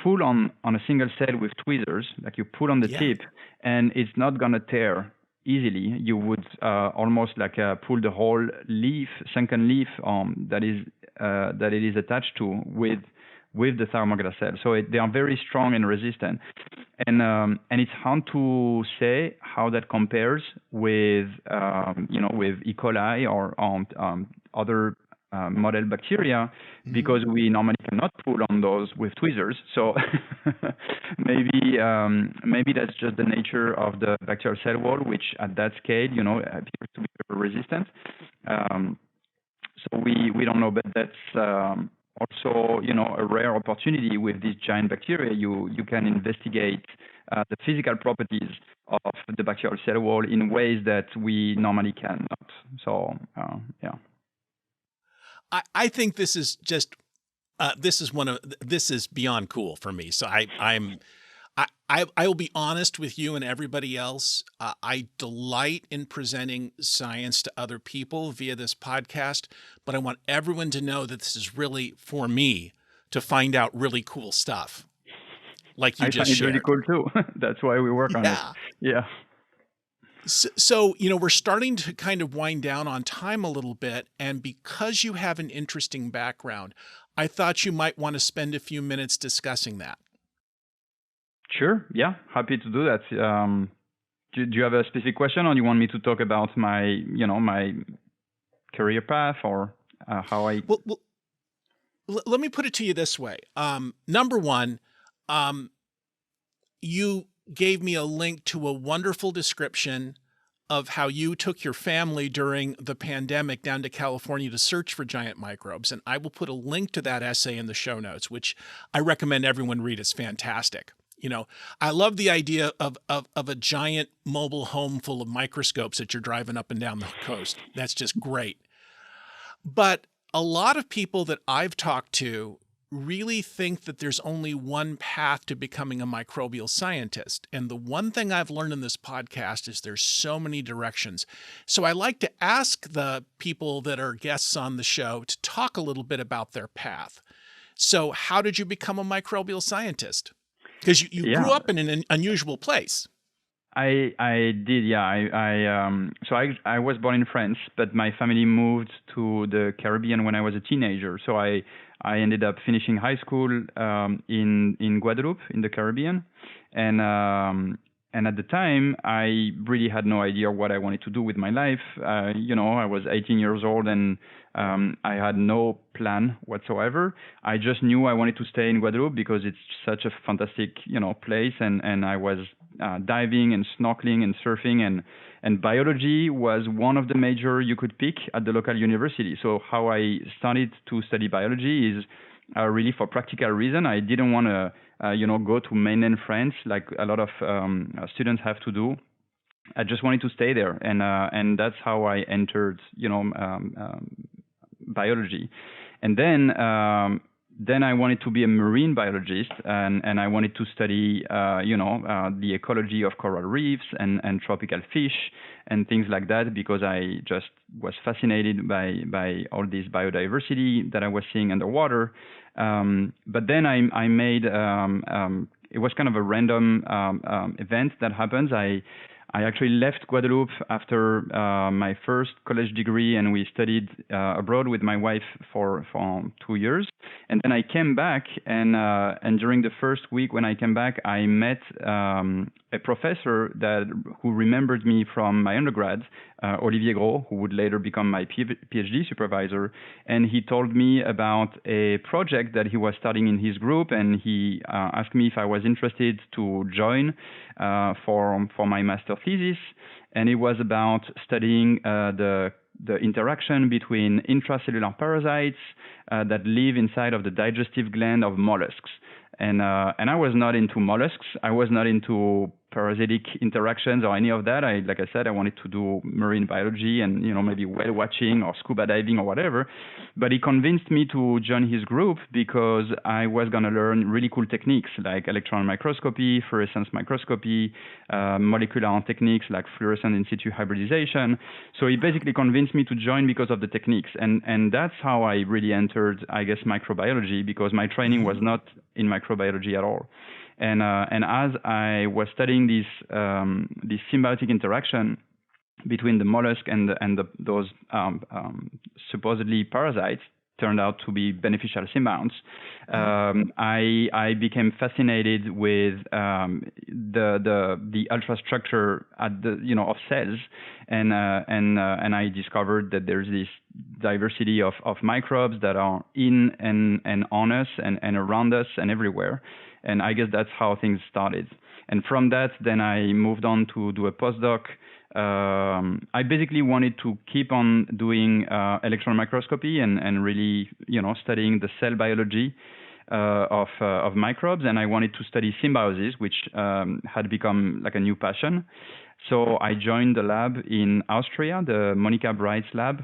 pull on a single cell with tweezers, like you pull on the tip, and it's not gonna tear easily. You would almost like pull the whole leaf, sunken leaf, that is that it is attached to with the Thyomaga cell. So they are very strong and resistant. And it's hard to say how that compares with with E. coli or other model bacteria, because we normally cannot pull on those with tweezers. So maybe that's just the nature of the bacterial cell wall, which at that scale, appears to be very resistant. So we don't know, but that's also, a rare opportunity with these giant bacteria. You can investigate the physical properties of the bacterial cell wall in ways that we normally cannot. So, yeah. I think this is just this is beyond cool for me. So I will be honest with you and everybody else. I delight in presenting science to other people via this podcast, but I want everyone to know that this is really for me to find out really cool stuff, like you just shared. I find it really cool too. That's why we work on it. Yeah. So, we're starting to kind of wind down on time a little bit, and because you have an interesting background, I thought you might want to spend a few minutes discussing that. Sure. Yeah. Happy to do that. Do you have a specific question, or do you want me to talk about my career path, or how I... Well, let me put it to you this way. Number one, you gave me a link to a wonderful description of how you took your family during the pandemic down to California to search for giant microbes. And I will put a link to that essay in the show notes, which I recommend everyone read. It's fantastic. I love the idea of a giant mobile home full of microscopes that you're driving up and down the coast. That's just great. But a lot of people that I've talked to really think that there's only one path to becoming a microbial scientist. And the one thing I've learned in this podcast is there's so many directions. So I like to ask the people that are guests on the show to talk a little bit about their path. So how did you become a microbial scientist? Because you grew up in an unusual place. I did, yeah. So I was born in France, but my family moved to the Caribbean when I was a teenager. So I ended up finishing high school in Guadeloupe in the Caribbean, and at the time I really had no idea what I wanted to do with my life. I was 18 years old, and I had no plan whatsoever. I just knew I wanted to stay in Guadeloupe because it's such a fantastic place, and I was diving and snorkeling and surfing, and biology was one of the major you could pick at the local university. So how I started to study biology is really for practical reason. I didn't want to go to mainland France like a lot of students have to do. I just wanted to stay there, and that's how I entered biology. And then I wanted to be a marine biologist, and I wanted to study, the ecology of coral reefs and tropical fish and things like that, because I just was fascinated by all this biodiversity that I was seeing underwater. But then I made, it was kind of a random event that happens. I actually left Guadeloupe after my first college degree, and we studied abroad with my wife for 2 years. And then I came back, and during the first week when I came back, I met a professor who remembered me from my undergrad, Olivier Gros, who would later become my PhD supervisor. And he told me about a project that he was starting in his group, and he asked me if I was interested to join for my master thesis. And it was about studying the interaction between intracellular parasites that live inside of the digestive gland of mollusks. And I was not into mollusks. I was not into parasitic interactions or any of that. Like I said, I wanted to do marine biology and, maybe whale watching or scuba diving or whatever. But he convinced me to join his group because I was going to learn really cool techniques like electron microscopy, fluorescence microscopy, molecular techniques like fluorescent in situ hybridization. So he basically convinced me to join because of the techniques. And that's how I really entered, I guess, microbiology, because my training was not in microbiology at all. And as I was studying this symbiotic interaction between the mollusk and those supposedly parasites, turned out to be beneficial symbionts. I became fascinated with the ultrastructure at of cells, and I discovered that there's this diversity of microbes that are in and on us and around us and everywhere. And I guess that's how things started. And from that, then I moved on to do a postdoc. I basically wanted to keep on doing electron microscopy and really, studying the cell biology of microbes. And I wanted to study symbiosis, which had become like a new passion. So I joined the lab in Austria, the Monica Bright's lab,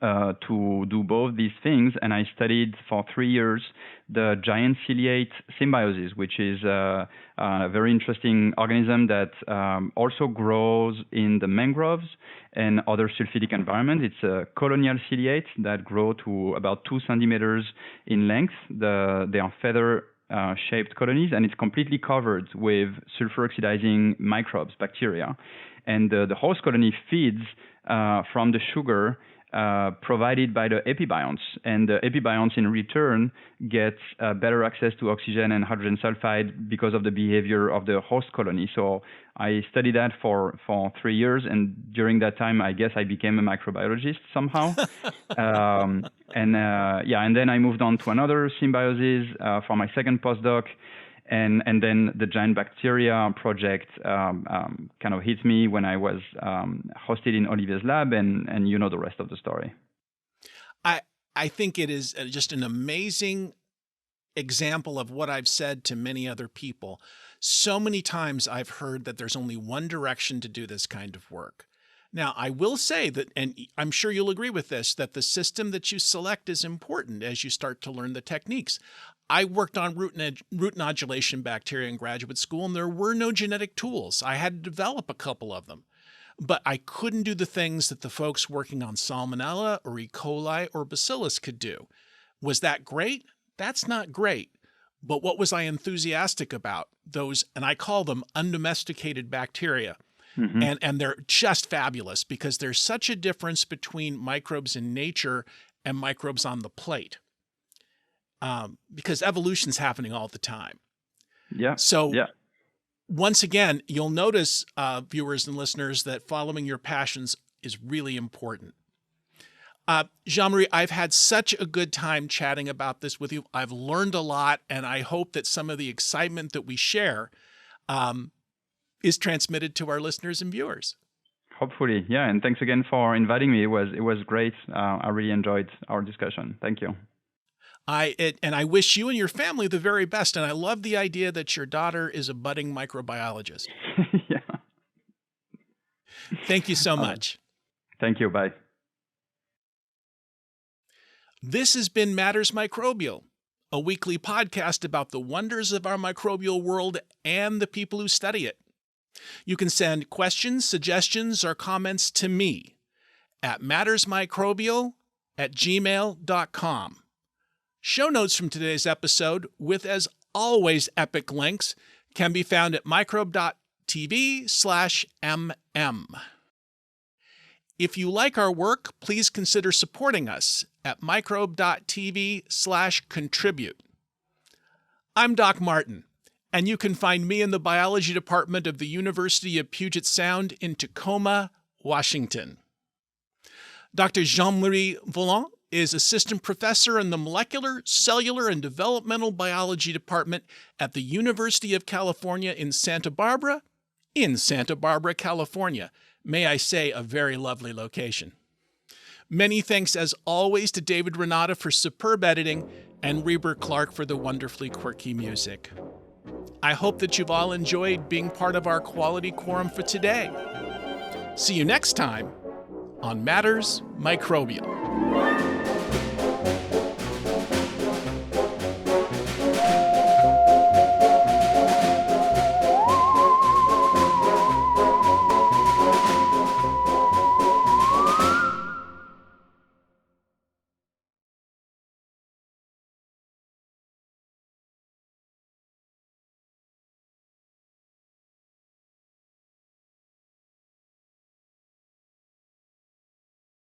to do both these things, and I studied for 3 years the giant ciliate symbiosis, which is a very interesting organism that also grows in the mangroves and other sulfidic environments. It's a colonial ciliate that grow to about 2 centimeters in length. They are feather-shaped colonies, and it's completely covered with sulfur oxidizing microbes, bacteria. And the host colony feeds from the sugar provided by the epibionts, and the epibionts in return get better access to oxygen and hydrogen sulfide because of the behavior of the host colony. So I studied that for 3 years, and during that time, I guess I became a microbiologist somehow. And then I moved on to another symbiosis for my second postdoc. And then the giant bacteria project kind of hit me when I was hosted in Olivier's lab, and you know the rest of the story. I think it is just an amazing example of what I've said to many other people. So many times I've heard that there's only one direction to do this kind of work. Now, I will say that, and I'm sure you'll agree with this, that the system that you select is important as you start to learn the techniques. I worked on root nodulation bacteria in graduate school, and there were no genetic tools. I had to develop a couple of them. But I couldn't do the things that the folks working on Salmonella or E. coli or Bacillus could do. Was that great? That's not great. But what was I enthusiastic about? Those, and I call them undomesticated bacteria. Mm-hmm. And they're just fabulous because there's such a difference between microbes in nature and microbes on the plate. Because evolution's happening all the time. Yeah. So once again, you'll notice, viewers and listeners, that following your passions is really important. Jean-Marie, I've had such a good time chatting about this with you. I've learned a lot, and I hope that some of the excitement that we share is transmitted to our listeners and viewers. Hopefully, yeah. And thanks again for inviting me. It was great. I really enjoyed our discussion. Thank you. And I wish you and your family the very best. And I love the idea that your daughter is a budding microbiologist. Yeah. Thank you so much. Thank you. Bye. This has been Matters Microbial, a weekly podcast about the wonders of our microbial world and the people who study it. You can send questions, suggestions, or comments to me at mattersmicrobial@gmail.com. Show notes from today's episode, with, as always, epic links, can be found at microbe.tv/mm. If you like our work, please consider supporting us at microbe.tv/contribute. I'm Doc Martin, and you can find me in the biology department of the University of Puget Sound in Tacoma, Washington. Dr. Jean-Marie Volland is assistant professor in the Molecular, Cellular, and Developmental Biology Department at the University of California in Santa Barbara, California. May I say, a very lovely location. Many thanks, as always, to David Renata for superb editing and Reber Clark for the wonderfully quirky music. I hope that you've all enjoyed being part of our Quality Quorum for today. See you next time on Matters Microbial.